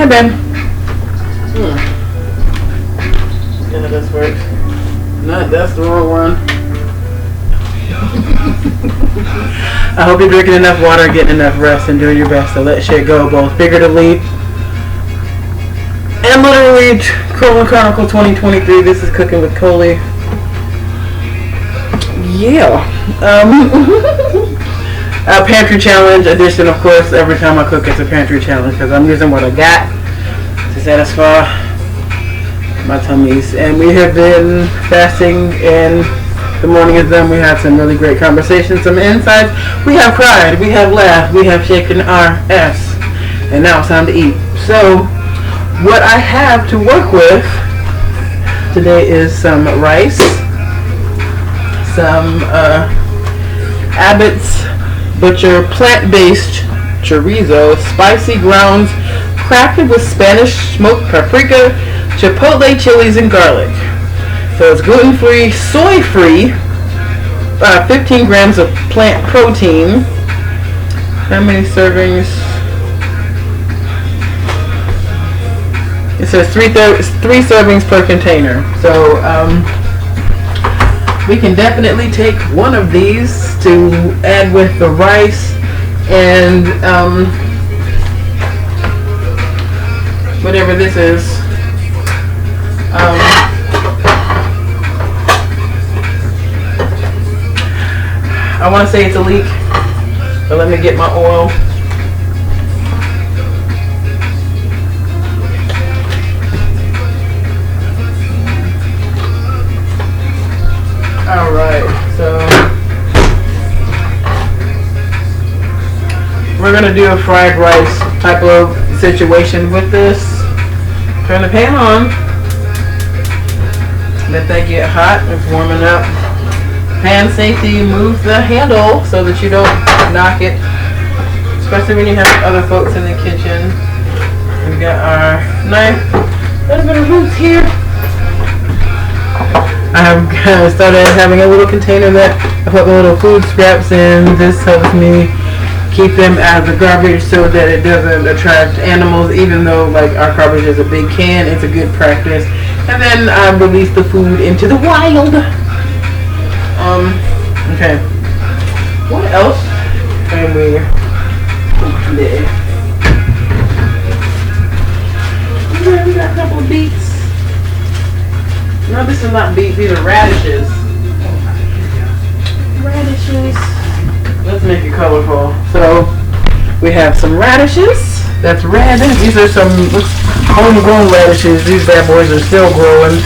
Hi, Ben. Yeah, this works. No, that's the wrong one. I hope you're drinking enough water, getting enough rest, and doing your best to let shit go, both figuratively and literally. Chronicle 2023. This is Cooking with Coley. Yeah. A pantry challenge edition, of course. Every time I cook, it's a pantry challenge because I'm using what I got to satisfy my tummies. And we have been fasting, and the morning is done. We had some really great conversations, some insights. We have cried, we have laughed, we have shaken our ass, and now it's time to eat. So, what I have to work with today is some rice, some Abbott's Butcher plant-based chorizo, spicy grounds crafted with Spanish smoked paprika, chipotle chilies, and garlic. So it's gluten-free, soy-free, 15 grams of plant protein. How many servings? It says three servings per container. So we can definitely take one of these to add with the rice and whatever this is. I want to say it's a leek, but let me get my oil. Alright, so we're going to do a fried rice type of situation with this. Turn the pan on. Let that get hot. It's warming up. Pan safety, move the handle so that you don't knock it, especially when you have other folks in the kitchen. We got our knife, a little bit of roots here. I have started having a little container that I put my little food scraps in. This helps me keep them out of the garbage so that it doesn't attract animals, even though like our garbage is a big can. It's a good practice. And then I release the food into the wild. Okay. What else can we cook today? Yeah, we got a couple of beets. No, this is not beets. These are radishes. Radishes. Let's make it colorful. So, we have some radishes. That's red. These are some homegrown radishes. These bad boys are still growing.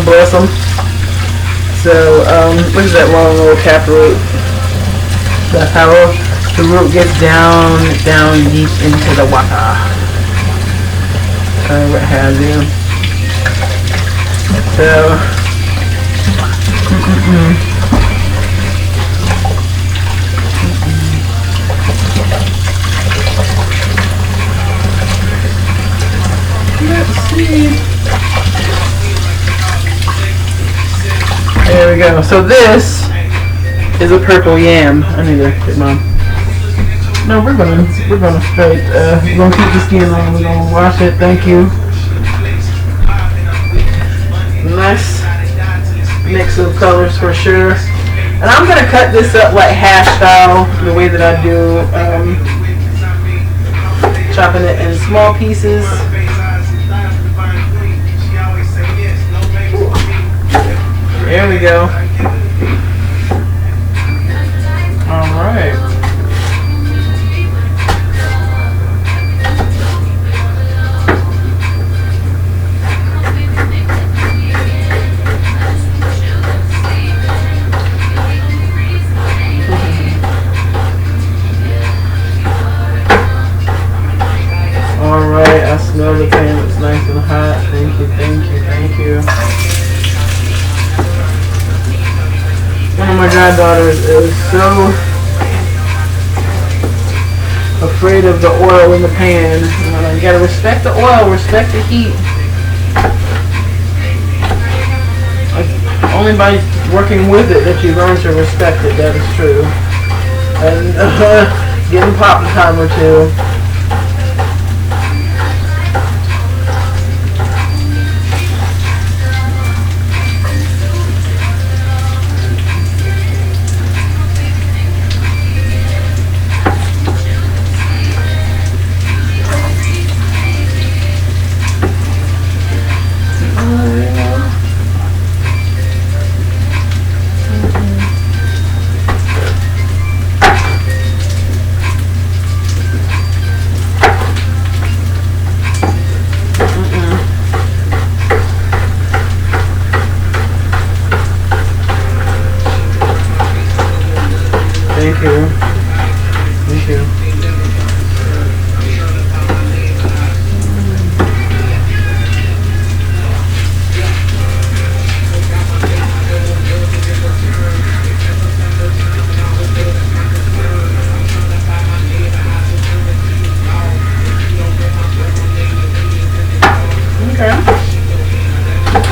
Bless them. So, look at that long little taproot. That's how the root gets down deep into the water. What have you. So, let's see. There we go. So this is a purple yam. I need to get mine. No, we're gonna straight. We're gonna keep the skin on. We're gonna wash it. Thank you. Nice mix of colors for sure. And I'm gonna cut this up like hash style, the way that I do, chopping it in small pieces. There we go. All right. Alright, I smell the pan. It's nice and hot. Thank you, thank you, thank you. One of my goddaughters is so afraid of the oil in the pan. You gotta respect the oil, respect the heat. Only by working with it that you learn to respect it, that is true. And getting popped a time or two.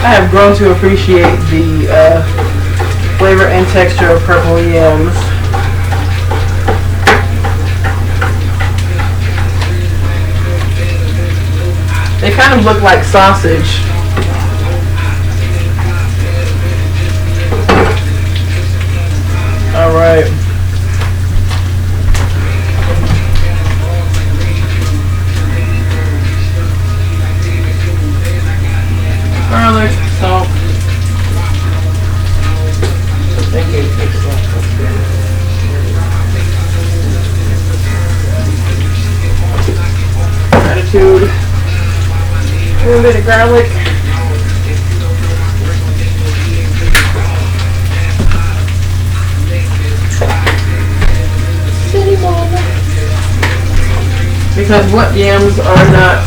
I have grown to appreciate the flavor and texture of purple yams. They kind of look like sausage. All right. Garlic, salt. Thank you. Gratitude. A little bit of garlic. Because what yams are not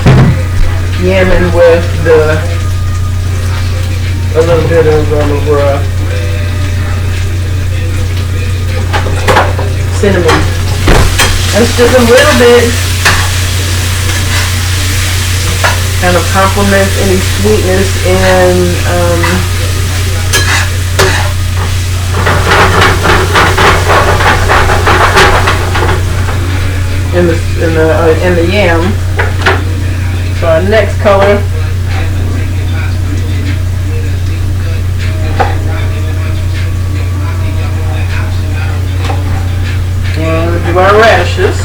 yamming with a little bit of cinnamon. That's just a little bit. Kind of complements any sweetness in the yam. So our next color. And we'll do our radishes.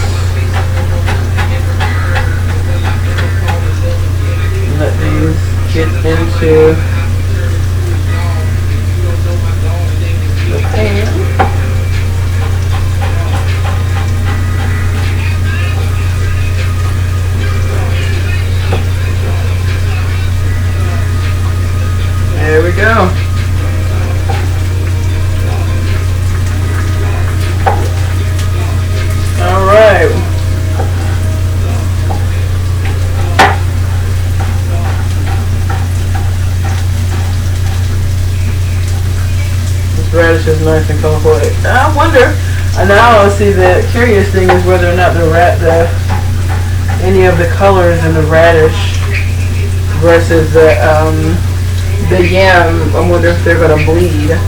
Let these get into the pan. There we go. All right. This radish is nice and colorful. I wonder. Now I see the curious thing is whether or not any of the colors in the radish versus the yam, I wonder if they're going to bleed.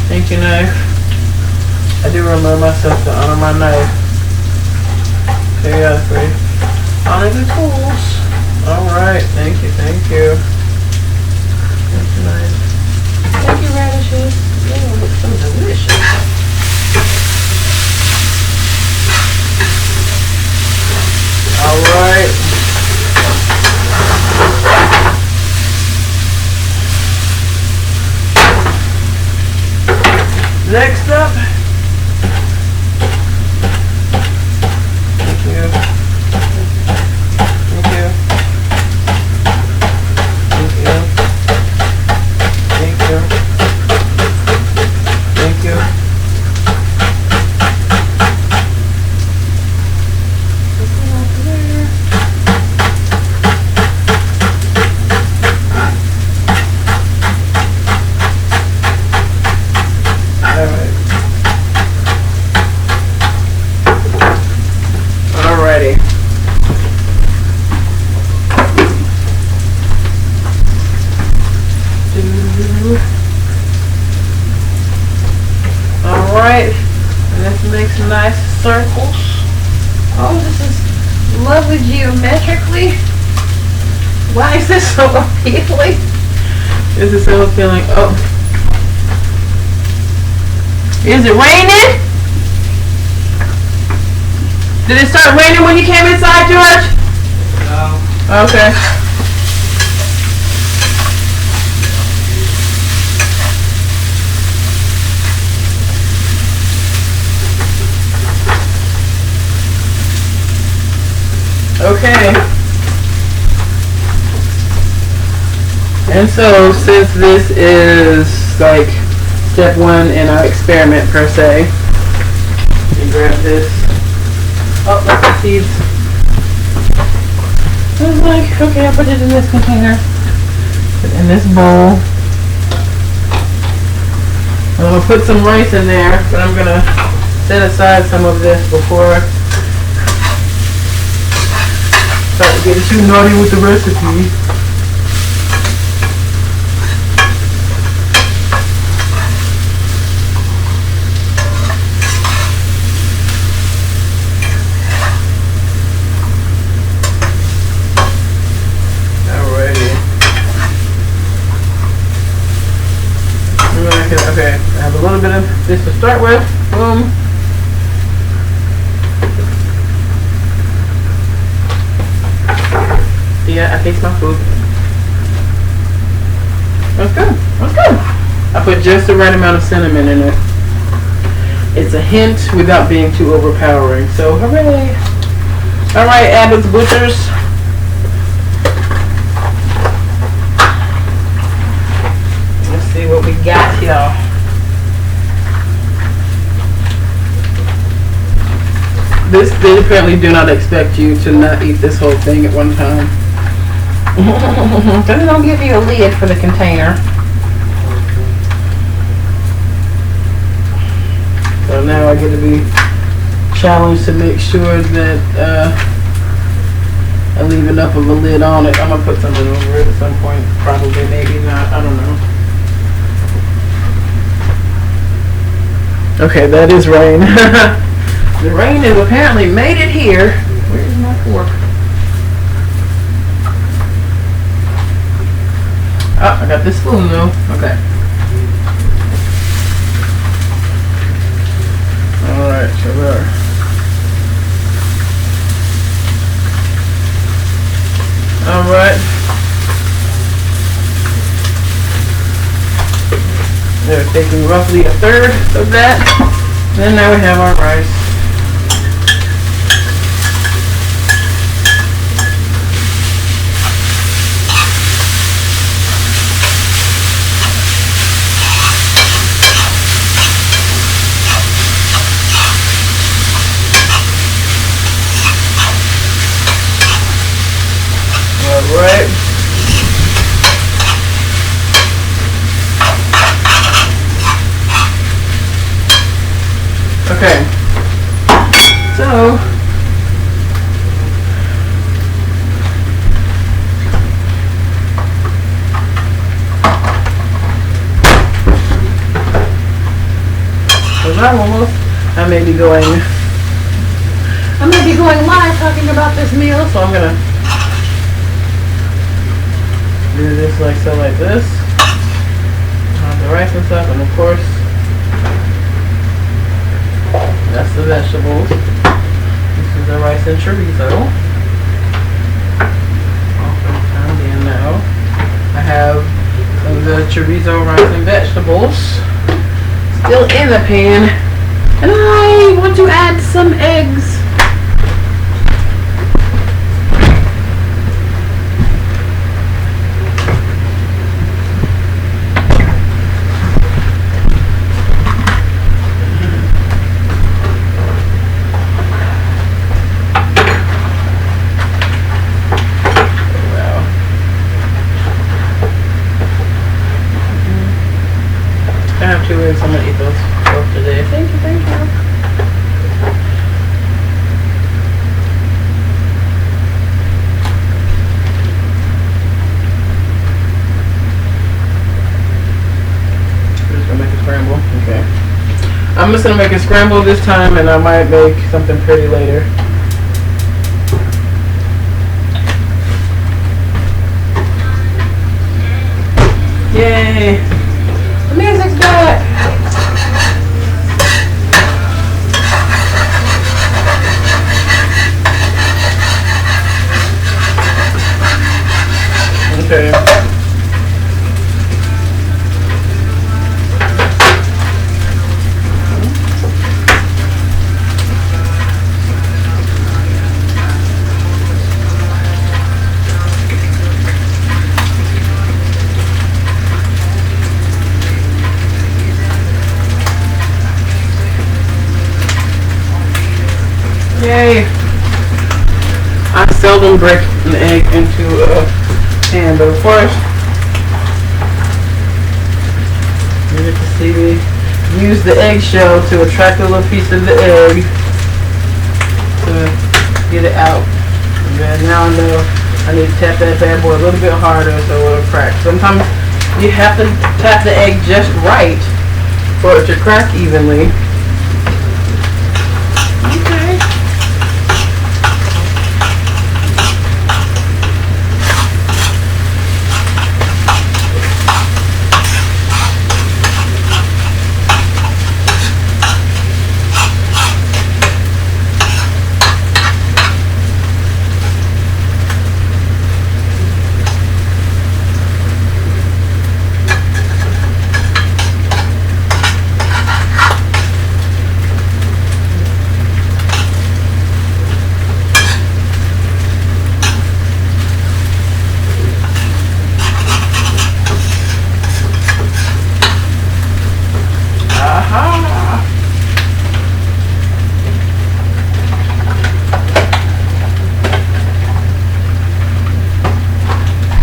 Thank you, knife. I do remind myself to honor my knife periodically. Honor the tools. Alright, thank you, thank you. Thank you, knife. Thank you, radishes. They look so delicious. Alright. Next up, thank you, thank you, thank you, thank you, thank you. Alrighty. Alright. And let's make some nice circles. Oh, this is lovely geometrically. Why is this so appealing? This is so appealing. Oh. Is it raining? Did it start raining when you came inside, George? No. Okay. Okay. And so, since this is like step one in our experiment per se, you grab this. Oh, look at seeds. was like, okay, I'll put it in this container, in this bowl. I'm gonna put some rice in there, but I'm gonna set aside some of this before I start to get too naughty with the recipe. Okay, I have a little bit of this to start with. Boom. Yeah, I taste my food. That's good. That's good. I put just the right amount of cinnamon in it. It's a hint without being too overpowering. So, hooray. Alright, Abbott's Butchers. Let's see what we got here. They apparently do not expect you to not eat this whole thing at one time. Because they don't give you a lid for the container. So now I get to be challenged to make sure that I leave enough of a lid on it. I'm going to put something over it at some point. Probably, maybe not. I don't know. Okay, that is rain. The rain has apparently made it here. Where's my fork? Oh, I got this spoon though. Okay. Alright, so there. Alright. They're taking roughly a third of that. Then now we have our rice. Alright. Okay. So I may be going live talking about this meal, so I'm gonna do this like so, like this. The rice and stuff, and of course that's the vegetables. This is the rice and chorizo. And now I have some of the chorizo, rice, and vegetables still in the pan, and I want to add some eggs. I have 2 eggs. I'm going to eat those both today. Thank you, thank you. I'm just going to make a scramble. Okay. I'm just going to make a scramble this time, and I might make something pretty later. Yay! The music's back! Okay. Yay! I seldom break an egg into a pan, but of course, you get to see me use the eggshell to attract a little piece of the egg to get it out. And then now I know I need to tap that bad boy a little bit harder so it'll crack. Sometimes you have to tap the egg just right for it to crack evenly. Okay.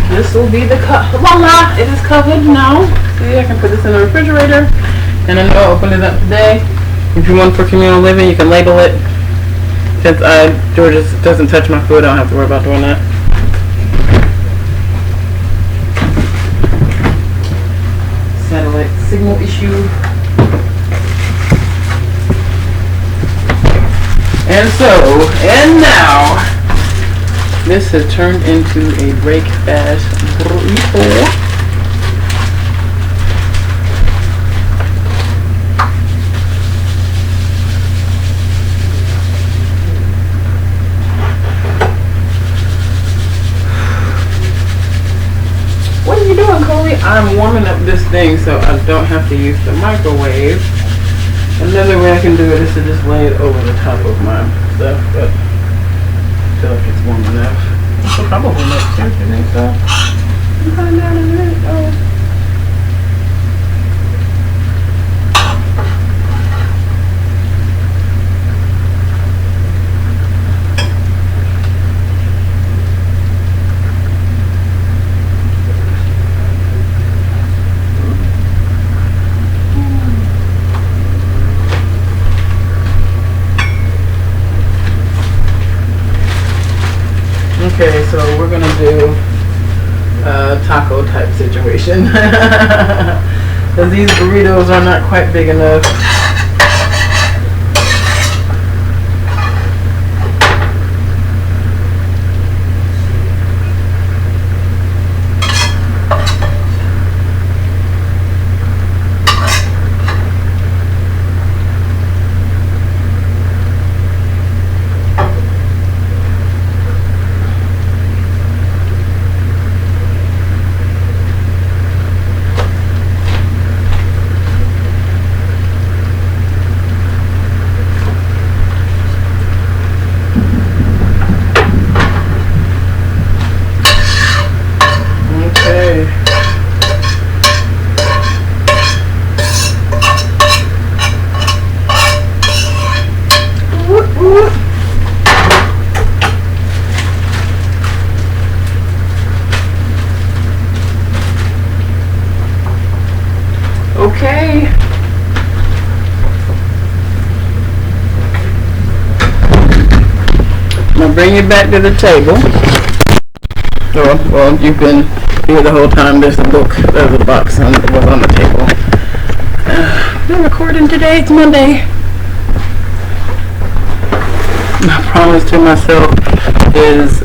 This will be the cup. Voila! It is covered now. See, I can put this in the refrigerator, and I know I'll open it up today. If you want for communal living, you can label it. Since Georgia doesn't touch my food, I don't have to worry about doing that. Satellite signal issue. And now, this has turned into a break-fast burrito. What are you doing, Coley? I'm warming up this thing so I don't have to use the microwave. Another way I can do it is to just lay it over the top of my stuff, but I feel like it's warm enough. It'll probably make sense, you think so? We'll find out in a minute. Oh. Okay, so we're gonna do a taco type situation because these burritos are not quite big enough. Okay. I'm gonna bring you back to the table. Well, you've been here the whole time. There's a book, there's a box that was on the table. I'm recording today. It's Monday. My promise to myself is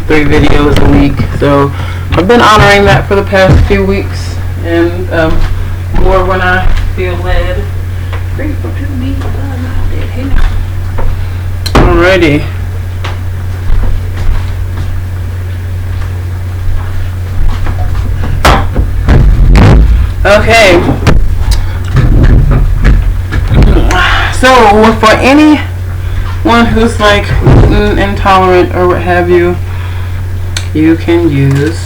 3 videos a week. So I've been honoring that for the past few weeks, and more when I feel led. Grateful to be alive. Hey now. Alrighty. Okay. So for anyone who's like gluten intolerant or what have you, you can use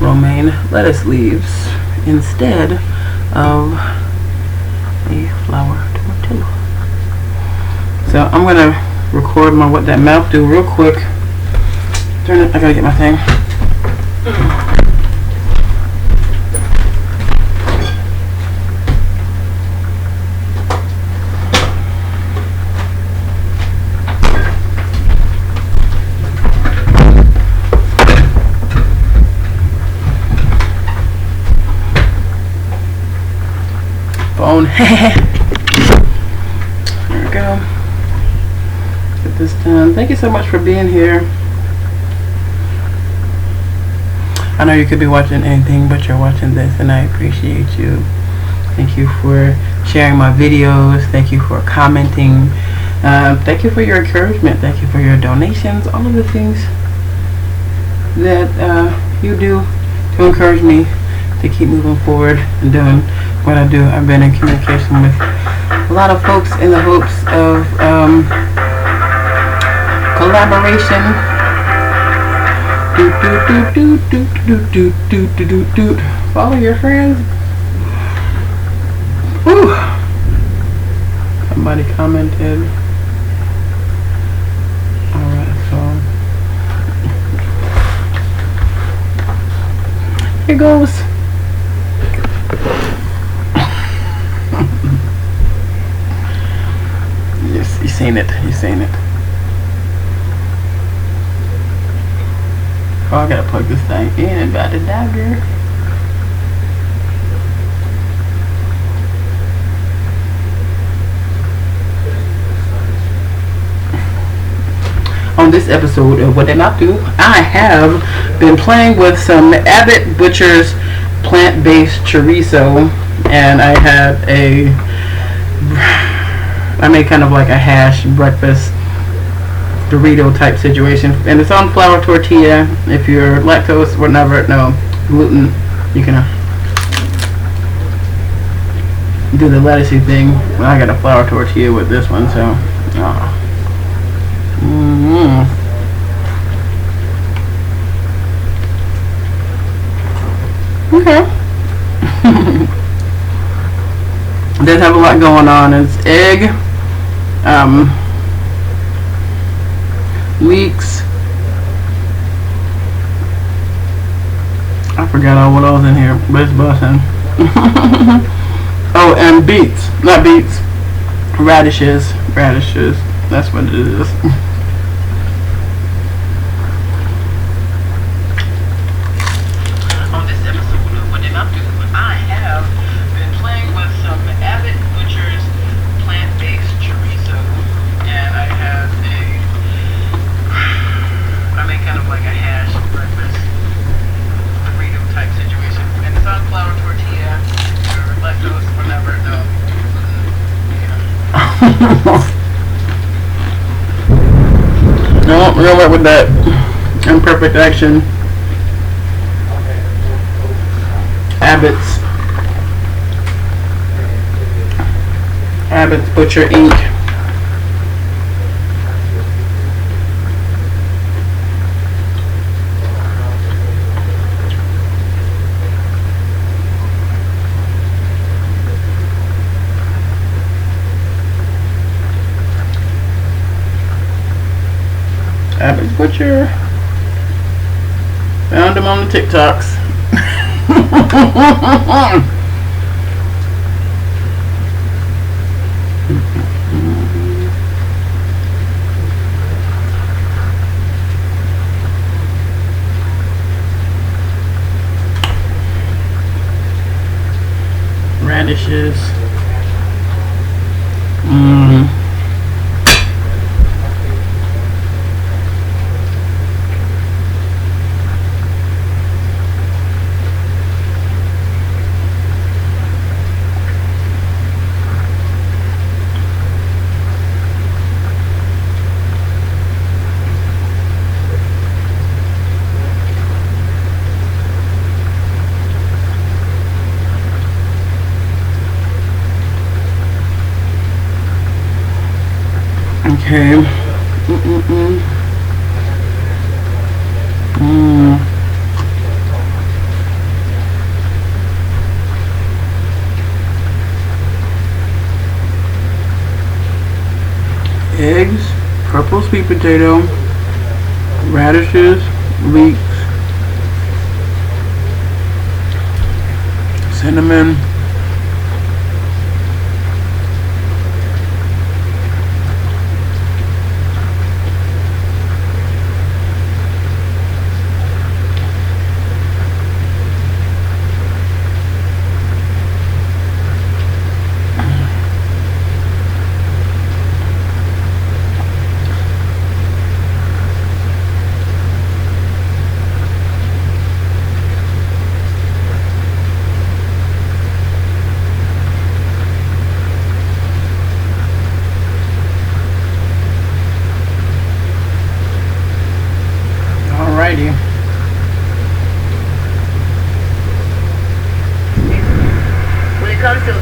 romaine lettuce leaves instead of a flour tortilla. So I'm gonna record what that mouth do real quick. Turn it. I gotta get my thing. Phone. There we go. Get this done. Thank you so much for being here. I know you could be watching anything, but you're watching this, and I appreciate you. Thank you for sharing my videos. Thank you for commenting. Thank you for your encouragement. Thank you for your donations. All of the things that you do to encourage me to keep moving forward and doing what I do. I've been in communication with a lot of folks in the hopes of collaboration. Follow your friends. Whew. Somebody commented. Alright, so here goes. Yes, you seen it. You seen it. Oh, I gotta plug this thing in. About to die, girl. On this episode of What Did Not Do, I have been playing with some Abbott Butcher's plant-based chorizo, and I had I made kind of like a hash breakfast Dorito type situation, and it's on flour tortilla. If you're lactose, whatever, no gluten, you can do the lettucey thing. Well, I got a flour tortilla with this one, so okay. Does have a lot going on. It's egg, leeks. I forgot all what else in here, but it's busting. Oh, and beets, not beets, radishes. That's what it is. On this episode of What Did Not Do, I have been playing with some Abbott Butcher's plant-based chorizo, and I have I made kind of like a hash breakfast Dorito type situation, and it's on flour tortilla or lactose, whatever. No. No, we're gonna work with that imperfect action. Abbott's Butcher Inc. Abbott's Butcher. Found him on the TikToks. Radishes. Okay. Eggs, purple sweet potato, radishes, leeks, cinnamon, alrighty. When it comes to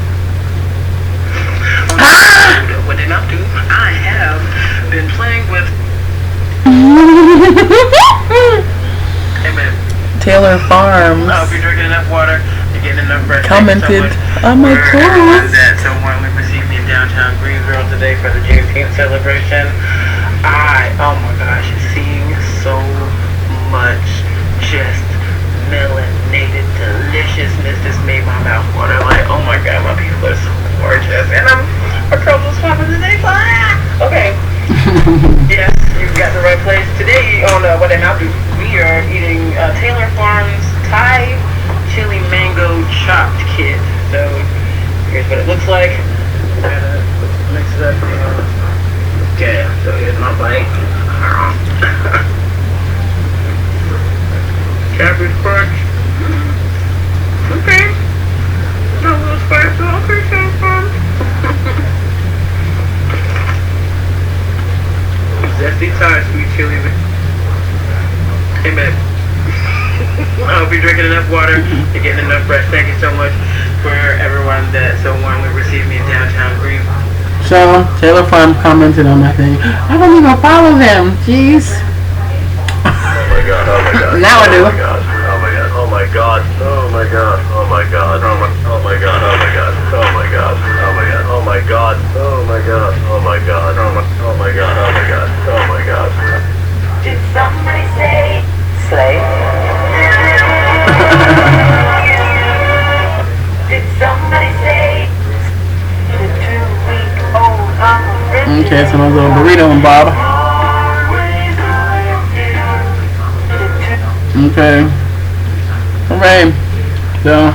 what did not do, I have been playing with Taylor Farms if you're drinking enough water, you're getting enough breath. commented on my post. That someone we received me in downtown Greensboro today for the Juneteenth celebration. Oh my gosh, seeing so much just melanated deliciousness just made my mouth water. Like, oh my god, my people are so gorgeous. And our girls was popping today. Okay. Yes, you've got the right place. Today on What Did Not Do, we are eating Taylor Farms Thai Chili Mango Chopped Kit. So, here's what it looks like. Gotta mix it up. Okay, so here's my bite. Cabbage crunch. Okay. A little spicy. Okay, Taylor Farms. Zesty Thai sweet chili. Hey man. I hope you're drinking enough water, you're getting enough rest. Thank you so much for everyone that so warmly received me in downtown Green. So Taylor Farms commented on my thing. I don't even follow them. Jeez. Oh my god, oh my god. Now I do. Oh my god, oh my god, oh my god, oh my god, oh my god, oh my god, oh my god, oh my god, oh my god, oh my god, oh my god, oh my god, oh my god, oh my god. Did somebody say slay? Did somebody say the 2-week-old Okay, so my little burrito and Bob. Okay. Alright. So.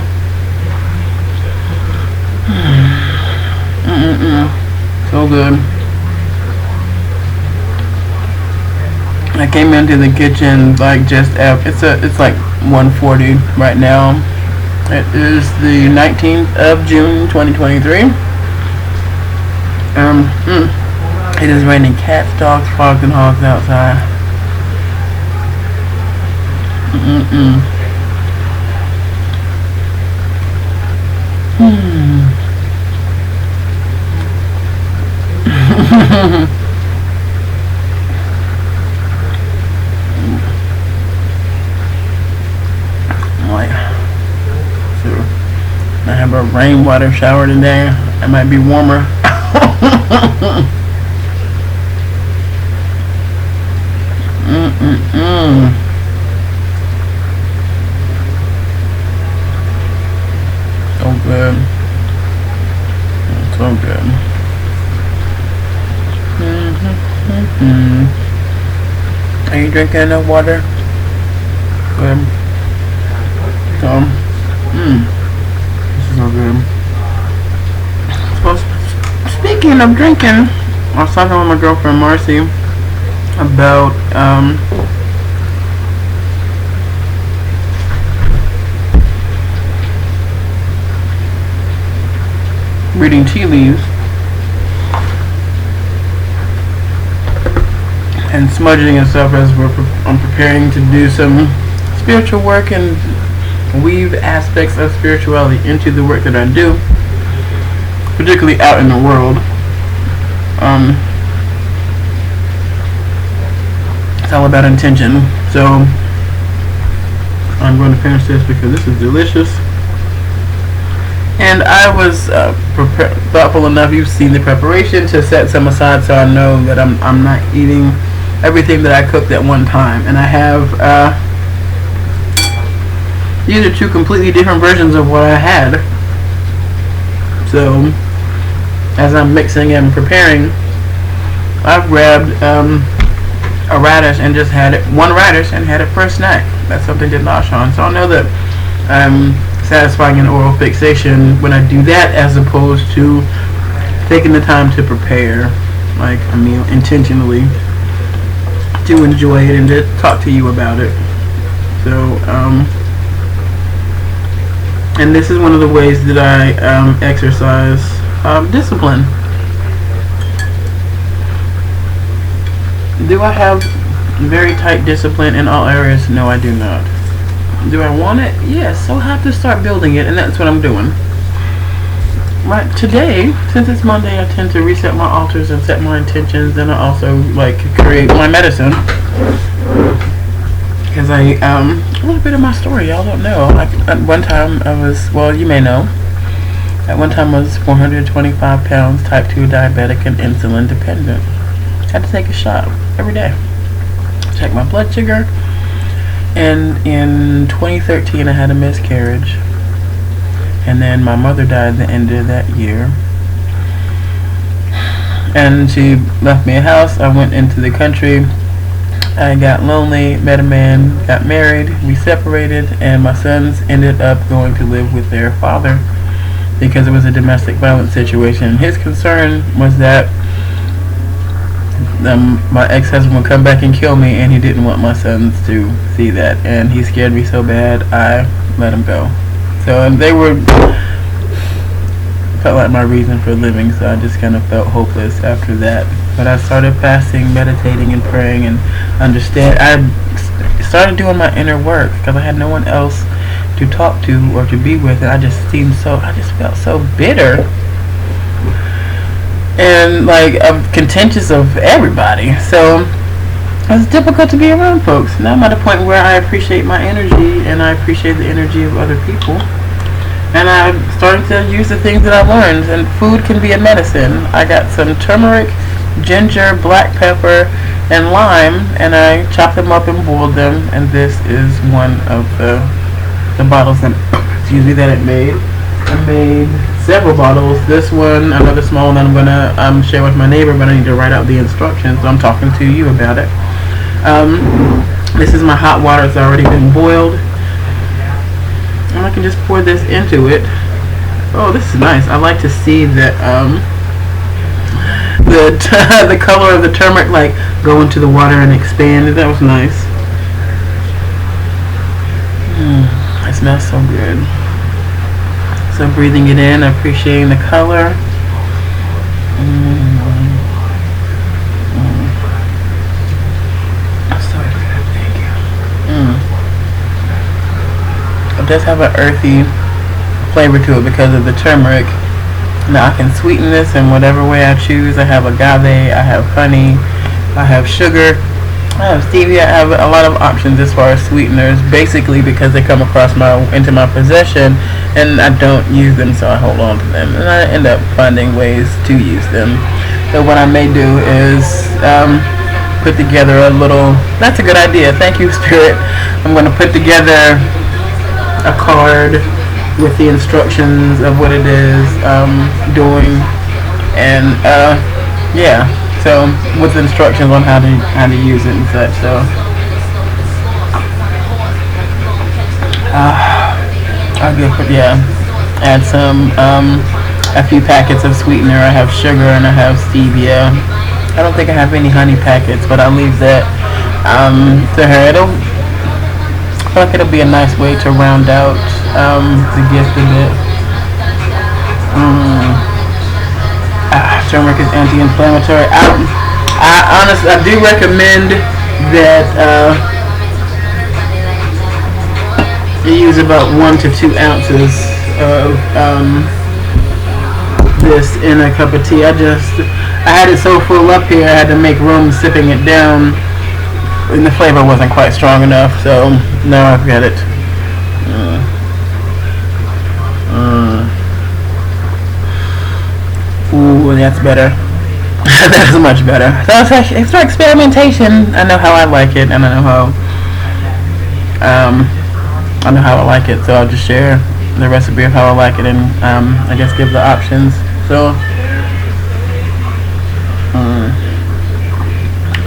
So good. I came into the kitchen like just after, it's like 1:40 right now. It is the 19th of June 2023. It is raining cats, dogs, frogs, and hogs outside. I have a rainwater shower today. It might be warmer. So good. So good. Are you drinking enough water? Good. So, this is so good. So, speaking of drinking, I was talking with my girlfriend Marcy about reading tea leaves and smudging and stuff as I'm preparing to do some spiritual work and weave aspects of spirituality into the work that I do, particularly out in the world. It's all about intention. So I'm going to finish this because this is delicious. And I was thoughtful enough. You've seen the preparation to set some aside, so I know that I'm not eating everything that I cooked at one time. And I have these are two completely different versions of what I had. So as I'm mixing and preparing, I've grabbed a radish and just had it one radish and had it for a snack. That's something to nosh on. So I know that I'm satisfying an oral fixation when I do that, as opposed to taking the time to prepare like a meal intentionally to enjoy it and to talk to you about it. So and this is one of the ways that I exercise discipline. Do I have very tight discipline in all areas? No, I do not. Do I want it? Yes. So I have to start building it, and that's what I'm doing. Right today, since it's Monday, I tend to reset my altars and set my intentions, and I also like create my medicine. Because a little bit of my story, y'all don't know. At one time I was, well, you may know. At one time I was 425 pounds, type 2 diabetic, and insulin dependent. Had to take a shot every day. Check my blood sugar. And in 2013 I had a miscarriage. And then my mother died at the end of that year. And she left me a house. I went into the country. I got lonely, met a man, got married, we separated, and my sons ended up going to live with their father because it was a domestic violence situation. His concern was that my ex-husband would come back and kill me, and he didn't want my sons to see that, and he scared me so bad I let him go. So they felt like my reason for living, so I just kind of felt hopeless after that. But I started fasting, meditating, and praying, and I started doing my inner work because I had no one else to talk to or to be with, and I just felt so bitter and like contentious of everybody. So it's difficult to be around folks. Now I'm at a point where I appreciate my energy and I appreciate the energy of other people. And I'm starting to use the things that I learned. And food can be a medicine. I got some turmeric, ginger, black pepper, and lime, and I chopped them up and boiled them. And this is one of the bottles that it made. I made several bottles. This one, another small one that I'm gonna share with my neighbor, but I need to write out the instructions. So I'm talking to you about it. This is my hot water. It's already been boiled. And I can just pour this into it. Oh, this is nice. I like to see that the color of the turmeric like go into the water and expand. That was nice. It smells so good. So breathing it in, appreciating the color. So good, thank you. It does have an earthy flavor to it because of the turmeric. Now I can sweeten this in whatever way I choose. I have agave, I have honey, I have sugar, I have stevia. I have a lot of options as far as sweeteners, basically because they come into my possession and I don't use them, so I hold on to them and I end up finding ways to use them. So what I may do is put together a little, that's a good idea, thank you Spirit. I'm going to put together a card with the instructions of what it is doing, and yeah, so with instructions on how to use it and such. So I'll give it, yeah, add some a few packets of sweetener. I have sugar and I have stevia. I don't think I have any honey packets, but I'll leave that to her. I feel like it'll be a nice way to round out the gift of it. Turmeric is anti-inflammatory. I honestly, I do recommend that you use about 1 to 2 ounces of this in a cup of tea. I had it so full up here, I had to make room sipping it down. And the flavor wasn't quite strong enough, so now I've got it. Ooh, that's better. That is much better. So it's for experimentation. I know how I like it, and I know how I like it. So I'll just share the recipe of how I like it, and I guess give the options. So,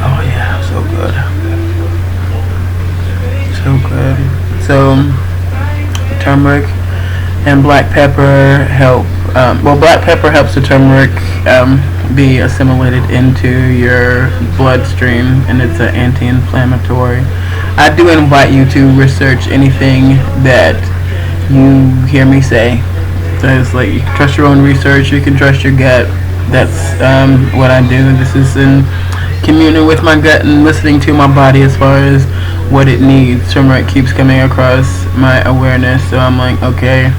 oh yeah, so good, so good. So turmeric and black pepper help. Well, black pepper helps the turmeric be assimilated into your bloodstream, and it's an anti-inflammatory. I do invite you to research anything that you hear me say. So it's like, you can trust your own research, you can trust your gut. That's what I do. This is in communing with my gut and listening to my body as far as what it needs. Turmeric keeps coming across my awareness, so I'm like, okay.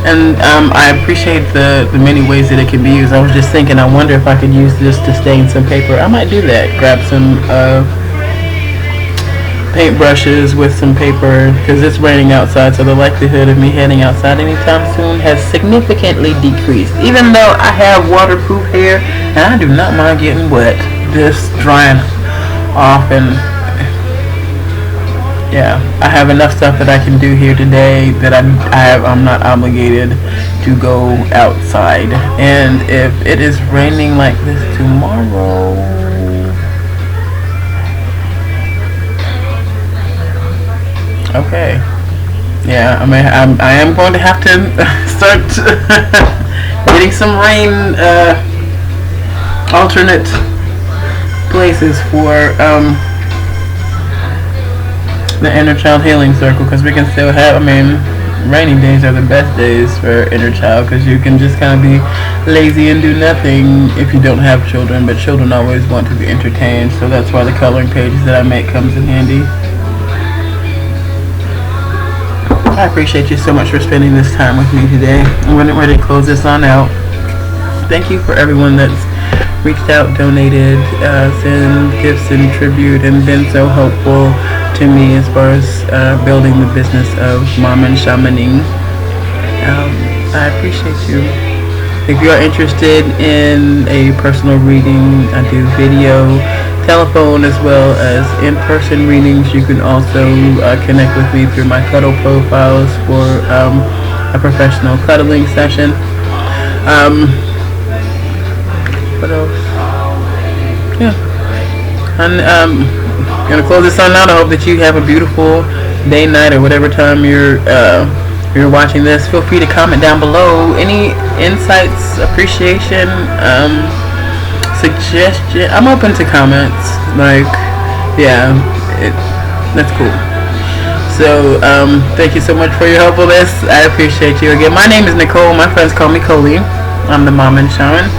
And I appreciate the many ways that it can be used. I was just thinking, I wonder if I could use this to stain some paper. I might do that. Grab some paint brushes with some paper, because it's raining outside, so the likelihood of me heading outside anytime soon has significantly decreased. Even though I have waterproof hair, and I do not mind getting wet, just drying off. And yeah, I have enough stuff that I can do here today that I'm not obligated to go outside. And if it is raining like this tomorrow, okay, yeah, I am going to have to start getting some rain alternate places for the inner child healing circle, because we can still have, rainy days are the best days for inner child, because you can just kind of be lazy and do nothing if you don't have children, but children always want to be entertained, so that's why the coloring pages that I make comes in handy. I appreciate you so much for spending this time with me today. I'm ready to close this on out. Thank you for everyone that's reached out, donated, sent gifts and tribute, and been so helpful to me as far as building the business of Mom and Shamaning. I appreciate you. If you are interested in a personal reading, I do video, telephone, as well as in-person readings. You can also connect with me through my Cuddle profiles for a professional cuddling session. What else? Yeah. And I'm gonna close this on out. I hope that you have a beautiful day, night, or whatever time you're watching this. Feel free to comment down below any insights, appreciation, suggestion. I'm open to comments. Like, yeah, that's cool. So thank you so much for your helpfulness. I appreciate you again. My name is Nicole. My friends call me Coley. I'm the Mom and Shaman.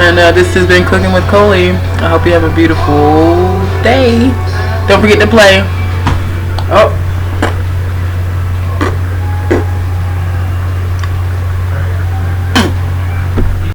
And this has been Cooking with Coley. I hope you have a beautiful day. Don't forget to play. Oh.